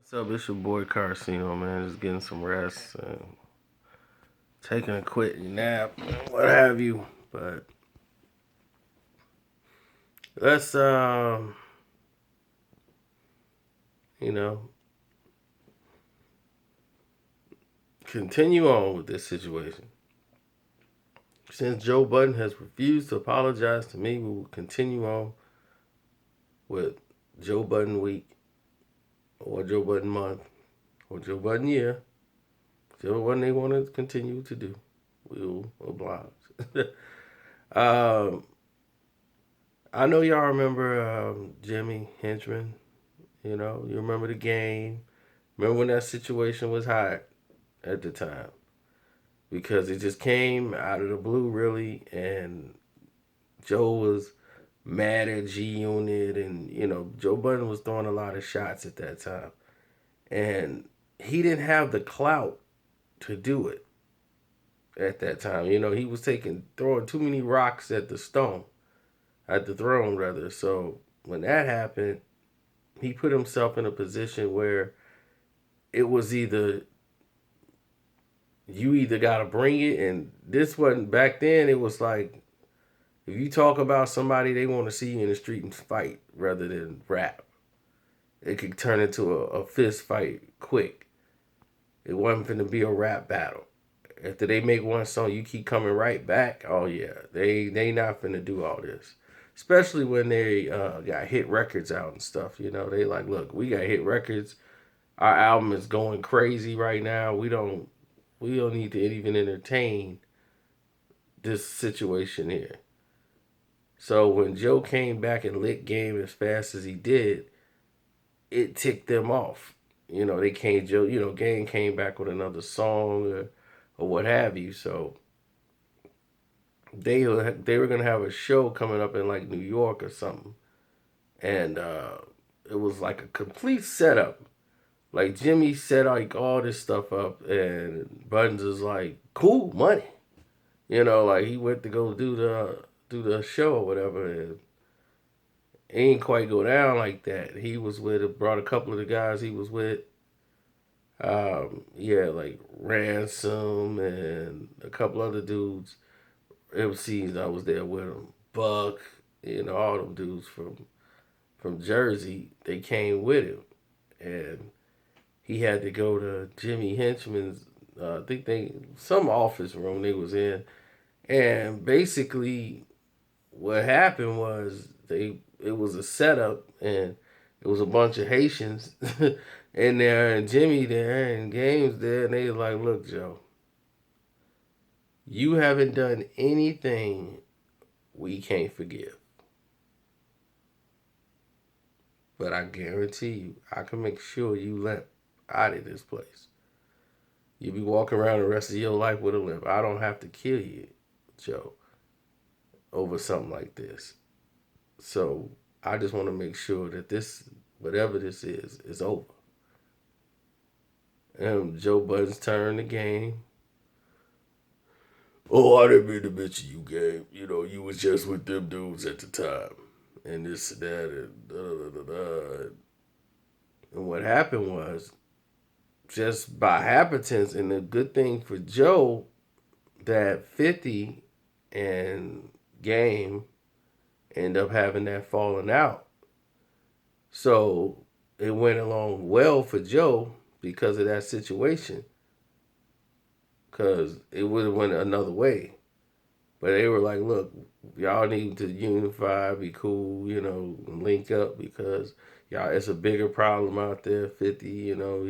What's up? It's your boy Karceno, man. Just getting some rest, taking a quick nap, what have you. But let's, you know, continue on with this situation. Since Joe Budden has refused to apologize to me, we will continue on with Joe Budden Week, or Joe Budden Month, or Joe Budden Year. Whichever one they want to continue to do, we'll oblige. um, I know y'all remember Jimmy Henchmen. You remember the game. Remember when that situation was hot at the time? Because it just came out of the blue, really, and Joe was mad at G Unit, and Joe Budden was throwing a lot of shots at that time, and he didn't have the clout to do it at that time. He was throwing too many rocks at the throne rather. So when that happened, he put himself in a position where it was you either got to bring it, and this wasn't back then. It was like, if you talk about somebody, they want to see you in the street and fight rather than rap. It could turn into a fist fight quick. It wasn't going to be a rap battle. After they make one song, you keep coming right back. Oh yeah, they not finna do all this. Especially when they got hit records out and stuff. They like, look, we got hit records. Our album is going crazy right now. We don't need to even entertain this situation here. So when Joe came back and lit game as fast as he did, it ticked them off. They came Joe. Gang came back with another song or what have you. So they were gonna have a show coming up in like New York or something, and it was like a complete setup. Like Jimmy set like all this stuff up, and Buttons is like, "Cool, money." Like he went to go do the show or whatever, and it ain't quite go down like that. He was brought a couple of the guys he was with. Yeah, like Ransom and a couple other dudes. MCs I was there with him. Buck, all them dudes from Jersey, they came with him, and he had to go to Jimmy Henchman's. I think some office room they was in, and basically what happened was it was a setup, and it was a bunch of Haitians in there, and Jimmy there, and Games there, and they was like, "Look, Joe, you haven't done anything we can't forgive. But I guarantee you, I can make sure you limp out of this place. You'll be walking around the rest of your life with a limp. I don't have to kill you, Joe, over something like this. So I just want to make sure that whatever this is over." And Joe Budden's turn the game. "Oh, I didn't mean to mention you, Gabe. You was just with them dudes at the time. And this and that and da da da da." And what happened was, just by happenstance, and the good thing for Joe, that 50 and Game end up having that falling out. So it went along well for Joe because of that situation. Because it would have went another way. But they were like, "Look, y'all need to unify, be cool, link up because y'all, it's a bigger problem out there. 50, you know,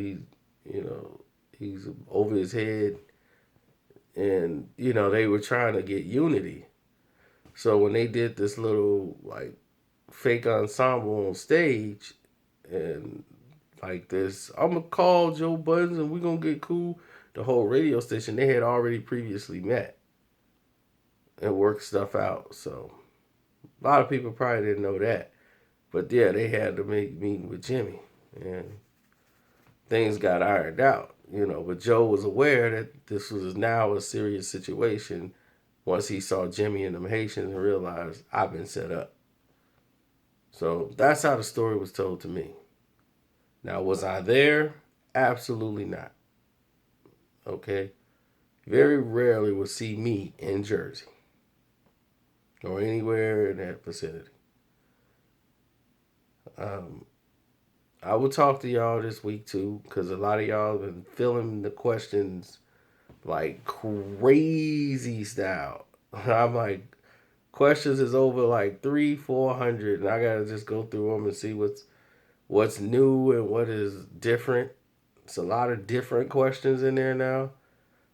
he's over his head." And, they were trying to get unity. So when they did this little, like, fake ensemble on stage, and like this, "I'm going to call Joe Buttons and we're going to get cool," the whole radio station, they had already previously met and worked stuff out. So a lot of people probably didn't know that. But yeah, they had to make meeting with Jimmy, and things got ironed out. But Joe was aware that this was now a serious situation once he saw Jimmy and them Haitians and realized, I've been set up. So that's how the story was told to me. Now, was I there? Absolutely not. Okay? Very rarely would see me in Jersey or anywhere in that vicinity. Um, I will talk to y'all this week too, because a lot of y'all have been filling the questions like crazy style. I'm like, questions is over like 300-400, and I gotta just go through them and see what's new and what is different. It's a lot of different questions in there now.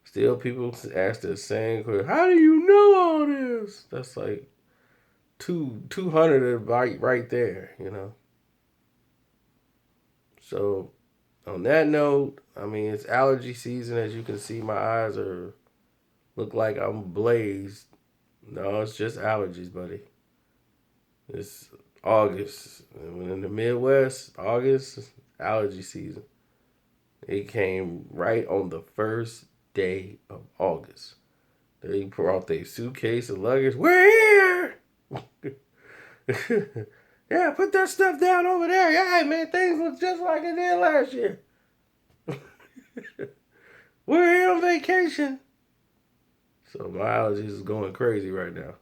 Still, people ask the same question. How do you know all this? That's like 200 right there, you know. So on that note, I mean it's allergy season. As you can see, my eyes are look like I'm blazed. No, it's just allergies, buddy. It's August. And in the Midwest, August allergy season. It came right on the first day of August. They brought their suitcase and luggage. We're here. Yeah, put that stuff down over there. Yeah, hey, man, things look just like it did last year. We're here on vacation. So my allergies is going crazy right now.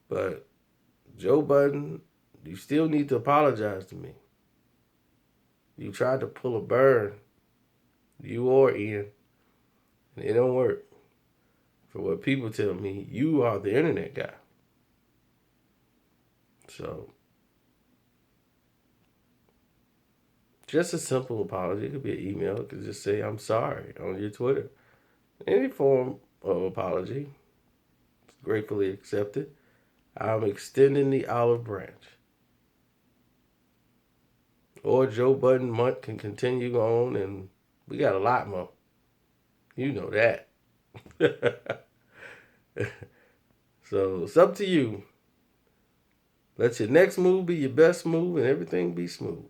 But Joe Budden, you still need to apologize to me. You tried to pull a burn, you or Ian, and it don't work. For what people tell me, you are the internet guy. So, just a simple apology. It could be an email. It could just say, I'm sorry on your Twitter. Any form of apology is gratefully accepted. I'm extending the olive branch. Or Joe Budden month can continue on, and we got a lot more. You know that. So it's up to you. Let your next move be your best move and everything be smooth.